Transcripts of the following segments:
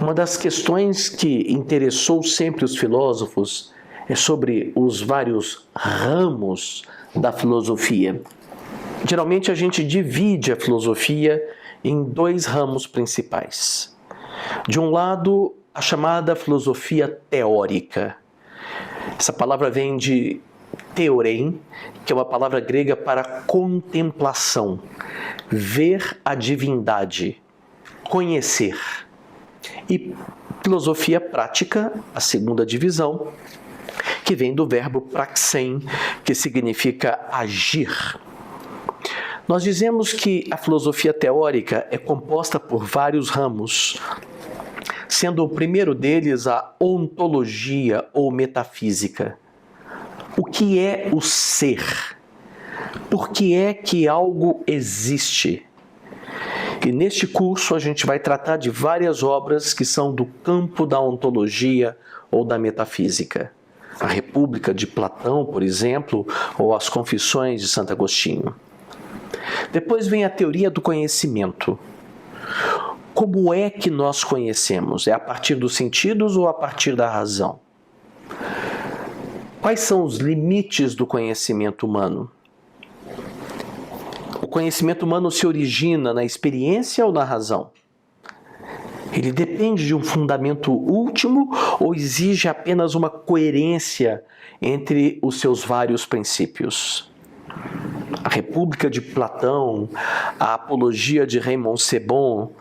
Uma das questões que interessou sempre os filósofos é sobre os vários ramos da filosofia. Geralmente a gente divide a filosofia em dois ramos principais. De um lado, a chamada filosofia teórica. Essa palavra vem de theorein, que é uma palavra grega para contemplação, ver a divindade, conhecer. E filosofia prática, a segunda divisão, que vem do verbo praxein, que significa agir. Nós dizemos que a filosofia teórica é composta por vários ramos, sendo o primeiro deles a ontologia ou metafísica. O que é o ser? Por que é que algo existe? E neste curso a gente vai tratar de várias obras que são do campo da ontologia ou da metafísica. A República de Platão, por exemplo, ou as Confissões de Santo Agostinho. Depois vem a teoria do conhecimento. Como é que nós conhecemos? É a partir dos sentidos ou a partir da razão? Quais são os limites do conhecimento humano? O conhecimento humano se origina na experiência ou na razão? Ele depende de um fundamento último ou exige apenas uma coerência entre os seus vários princípios? A República de Platão, a Apologia de Raymond Sebon,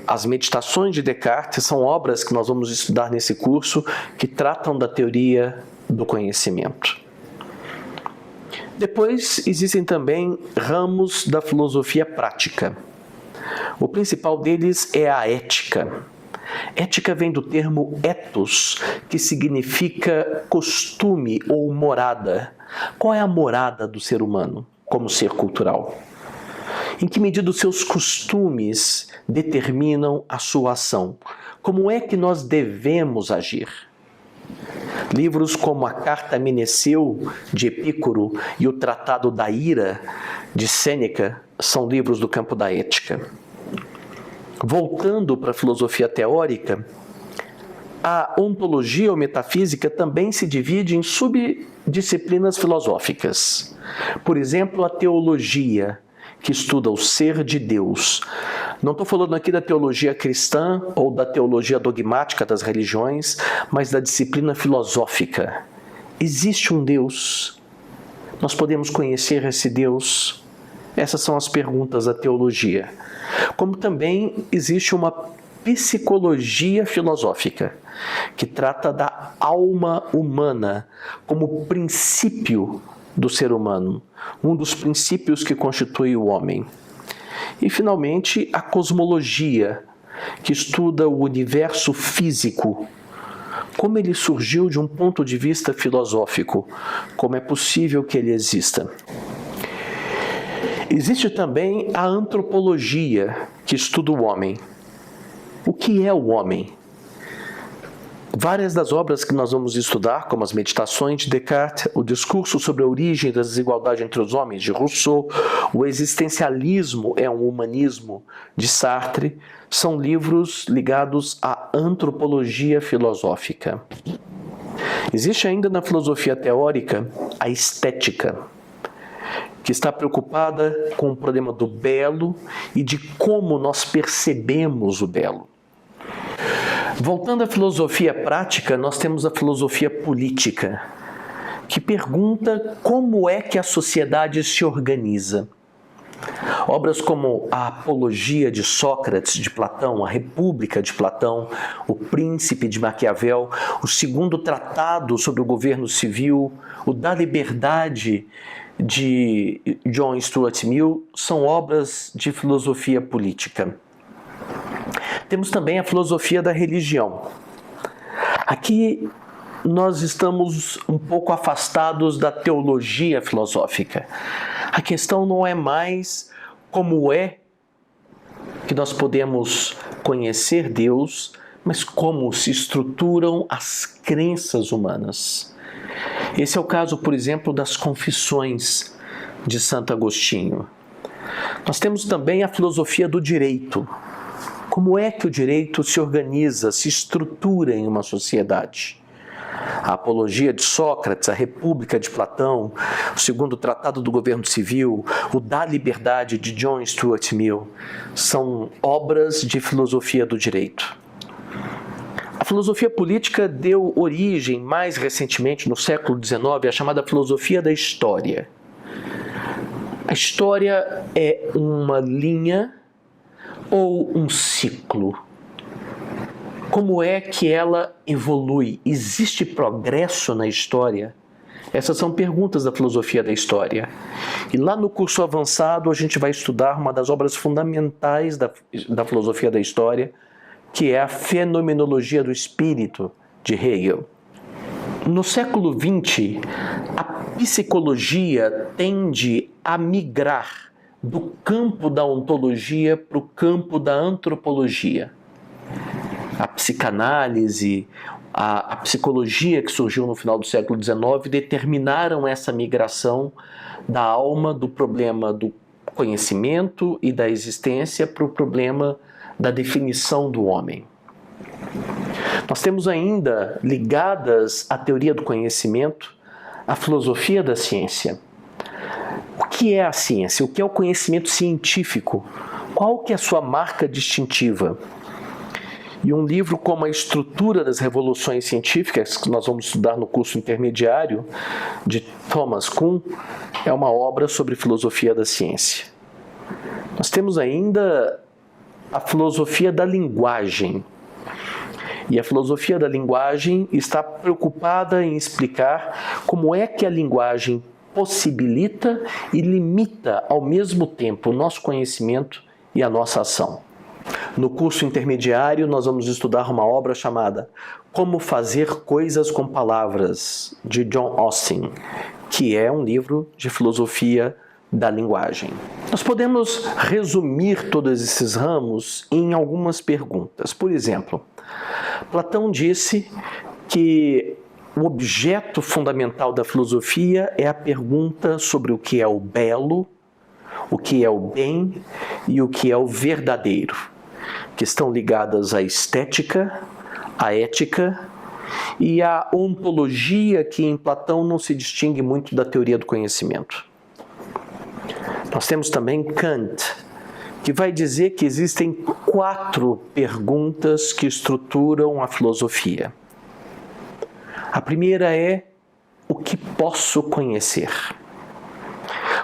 as Meditações de Descartes são obras que nós vamos estudar nesse curso que tratam da teoria do conhecimento. Depois existem também ramos da filosofia prática. O principal deles é a ética. Ética vem do termo ethos, que significa costume ou morada. Qual é a morada do ser humano como ser cultural? Em que medida os seus costumes determinam a sua ação? Como é que nós devemos agir? Livros como a Carta a Meneceu, de Epícoro, e o Tratado da Ira, de Sêneca, são livros do campo da ética. Voltando para a filosofia teórica, a ontologia ou metafísica também se divide em subdisciplinas filosóficas. Por exemplo, a teologia, que estuda o ser de Deus. Não estou falando aqui da teologia cristã ou da teologia dogmática das religiões, mas da disciplina filosófica. Existe um Deus? Nós podemos conhecer esse Deus? Essas são as perguntas da teologia. Como também existe uma psicologia filosófica, que trata da alma humana como princípio do ser humano, um dos princípios que constitui o homem. E, finalmente, a cosmologia, que estuda o universo físico, como ele surgiu de um ponto de vista filosófico, como é possível que ele exista. Existe também a antropologia, que estuda o homem. O que é o homem? Várias das obras que nós vamos estudar, como as Meditações de Descartes, o Discurso sobre a Origem da Desigualdade entre os Homens, de Rousseau, o Existencialismo é um Humanismo, de Sartre, são livros ligados à antropologia filosófica. Existe ainda na filosofia teórica a estética, que está preocupada com o problema do belo e de como nós percebemos o belo. Voltando à filosofia prática, nós temos a filosofia política, que pergunta como é que a sociedade se organiza. Obras como a Apologia de Sócrates, de Platão, a República de Platão, o Príncipe de Maquiavel, o segundo tratado sobre o governo civil, o da Liberdade, de John Stuart Mill, são obras de filosofia política. Temos também a filosofia da religião. Aqui nós estamos um pouco afastados da teologia filosófica. A questão não é mais como é que nós podemos conhecer Deus, mas como se estruturam as crenças humanas. Esse é o caso, por exemplo, das Confissões de Santo Agostinho. Nós temos também a filosofia do direito. Como é que o direito se organiza, se estrutura em uma sociedade? A Apologia de Sócrates, a República de Platão, o Segundo Tratado do Governo Civil, o Da Liberdade de John Stuart Mill, são obras de filosofia do direito. A filosofia política deu origem, mais recentemente, no século XIX, à chamada filosofia da história. A história é uma linha ou um ciclo? Como é que ela evolui? Existe progresso na história? Essas são perguntas da filosofia da história. E lá no curso avançado a gente vai estudar uma das obras fundamentais da filosofia da história, que é a Fenomenologia do Espírito, de Hegel. No século XX, a psicologia tende a migrar do campo da ontologia para o campo da antropologia. A psicanálise, a psicologia que surgiu no final do século XIX determinaram essa migração da alma do problema do conhecimento e da existência para o problema da definição do homem. Nós temos ainda ligadas à teoria do conhecimento a filosofia da ciência. O que é a ciência? O que é o conhecimento científico? Qual que é a sua marca distintiva? E um livro como A Estrutura das Revoluções Científicas, que nós vamos estudar no curso intermediário, de Thomas Kuhn, é uma obra sobre filosofia da ciência. Nós temos ainda a filosofia da linguagem. E a filosofia da linguagem está preocupada em explicar como é que a linguagem possibilita e limita ao mesmo tempo o nosso conhecimento e a nossa ação. No curso intermediário, nós vamos estudar uma obra chamada Como Fazer Coisas com Palavras, de John Austin, que é um livro de filosofia da linguagem. Nós podemos resumir todos esses ramos em algumas perguntas. Por exemplo, Platão disse que o objeto fundamental da filosofia é a pergunta sobre o que é o belo, o que é o bem e o que é o verdadeiro, que estão ligadas à estética, à ética e à ontologia, que em Platão não se distingue muito da teoria do conhecimento. Nós temos também Kant, que vai dizer que existem 4 perguntas que estruturam a filosofia. A primeira é: o que posso conhecer?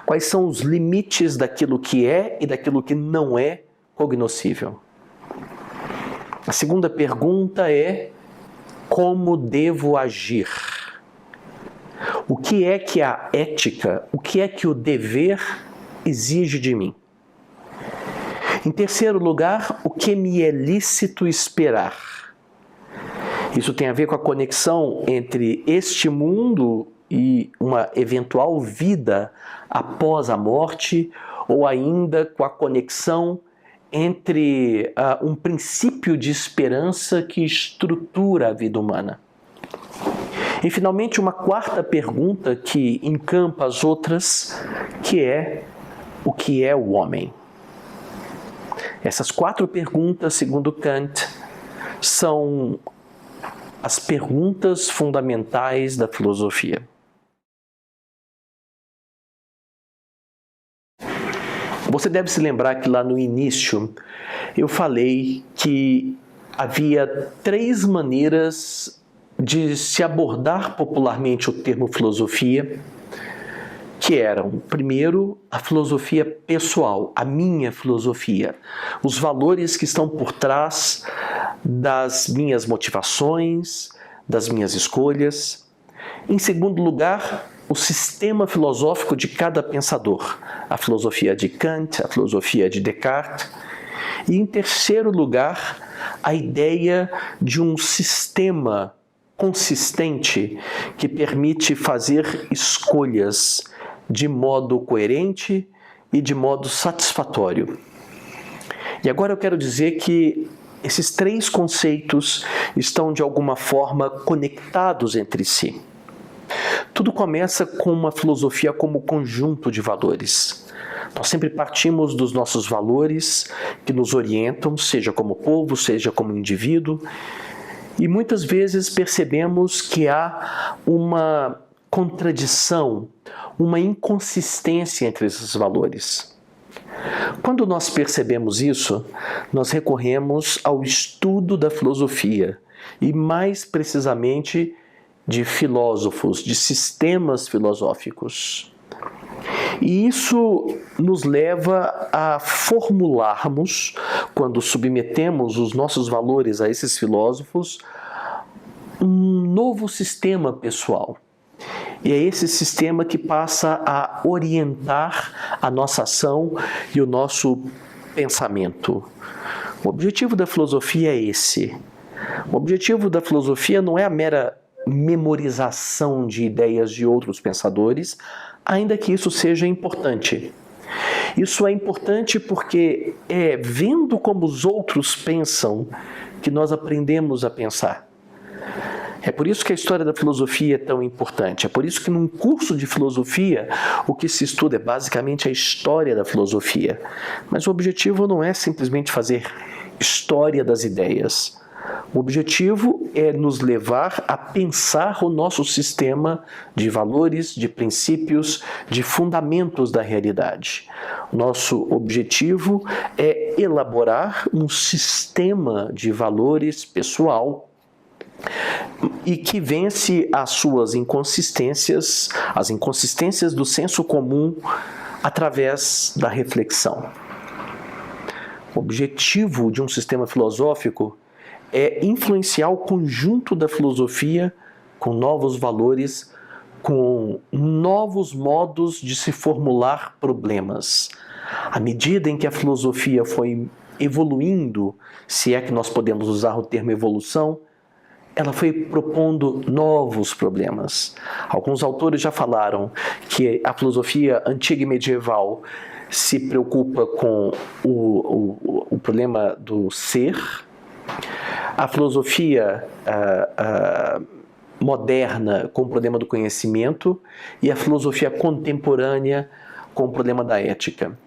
Quais são os limites daquilo que é e daquilo que não é cognoscível? A segunda pergunta é: como devo agir? O que é que a ética, o que é que o dever exige de mim? Em terceiro lugar, o que me é lícito esperar? Isso tem a ver com a conexão entre este mundo e uma eventual vida após a morte, ou ainda com a conexão entre um princípio de esperança que estrutura a vida humana. E, finalmente, uma quarta pergunta que encampa as outras, que é: o que é o homem? Essas 4 perguntas, segundo Kant, são as perguntas fundamentais da filosofia. Você deve se lembrar que lá no início eu falei que havia 3 maneiras de se abordar popularmente o termo filosofia, que eram, primeiro, a filosofia pessoal, a minha filosofia, os valores que estão por trás das minhas motivações, das minhas escolhas. Em segundo lugar, o sistema filosófico de cada pensador, a filosofia de Kant, a filosofia de Descartes. E em terceiro lugar, a ideia de um sistema consistente que permite fazer escolhas de modo coerente e de modo satisfatório. E agora eu quero dizer que esses 3 conceitos estão de alguma forma conectados entre si. Tudo começa com uma filosofia como conjunto de valores. Nós sempre partimos dos nossos valores que nos orientam, seja como povo, seja como indivíduo, e muitas vezes percebemos que há uma contradição, uma inconsistência entre esses valores. Quando nós percebemos isso, nós recorremos ao estudo da filosofia e, mais precisamente, de filósofos, de sistemas filosóficos. E isso nos leva a formularmos, quando submetemos os nossos valores a esses filósofos, um novo sistema pessoal. E é esse sistema que passa a orientar a nossa ação e o nosso pensamento. O objetivo da filosofia é esse. O objetivo da filosofia não é a mera memorização de ideias de outros pensadores, ainda que isso seja importante. Isso é importante porque é vendo como os outros pensam que nós aprendemos a pensar. É por isso que a história da filosofia é tão importante. É por isso que num curso de filosofia, o que se estuda é basicamente a história da filosofia. Mas o objetivo não é simplesmente fazer história das ideias. O objetivo é nos levar a pensar o nosso sistema de valores, de princípios, de fundamentos da realidade. O nosso objetivo é elaborar um sistema de valores pessoal e que vence as suas inconsistências, as inconsistências do senso comum, através da reflexão. O objetivo de um sistema filosófico é influenciar o conjunto da filosofia com novos valores, com novos modos de se formular problemas. À medida em que a filosofia foi evoluindo, se é que nós podemos usar o termo evolução, ela foi propondo novos problemas. Alguns autores já falaram que a filosofia antiga e medieval se preocupa com o problema do ser. A filosofia moderna com o problema do conhecimento e a filosofia contemporânea com o problema da ética.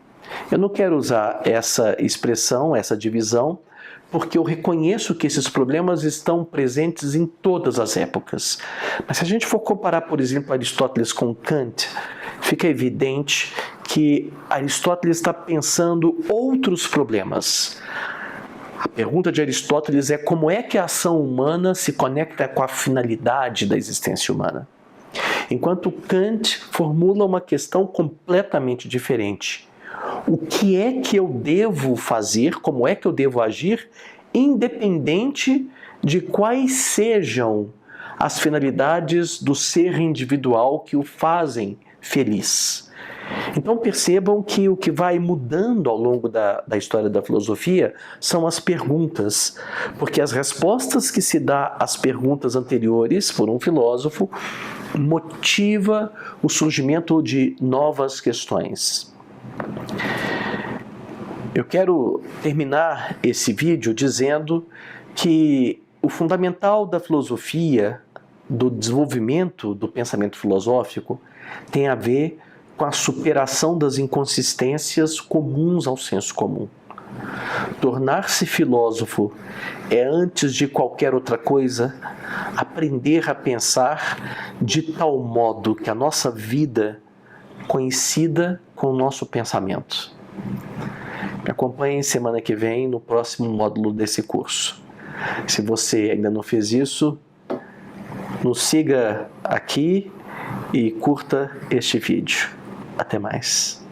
Eu não quero usar essa expressão, essa divisão, porque eu reconheço que esses problemas estão presentes em todas as épocas. Mas se a gente for comparar, por exemplo, Aristóteles com Kant, fica evidente que Aristóteles está pensando outros problemas. A pergunta de Aristóteles é como é que a ação humana se conecta com a finalidade da existência humana. Enquanto Kant formula uma questão completamente diferente. O que é que eu devo fazer, como é que eu devo agir, independente de quais sejam as finalidades do ser individual que o fazem feliz. Então percebam que o que vai mudando ao longo da história da filosofia são as perguntas, porque as respostas que se dá às perguntas anteriores por um filósofo motiva o surgimento de novas questões. Eu quero terminar esse vídeo dizendo que o fundamental da filosofia, do desenvolvimento do pensamento filosófico, tem a ver com a superação das inconsistências comuns ao senso comum. Tornar-se filósofo é, antes de qualquer outra coisa, aprender a pensar de tal modo que a nossa vida coincida com o nosso pensamento. Me acompanhe semana que vem no próximo módulo desse curso. Se você ainda não fez isso, nos siga aqui e curta este vídeo. Até mais.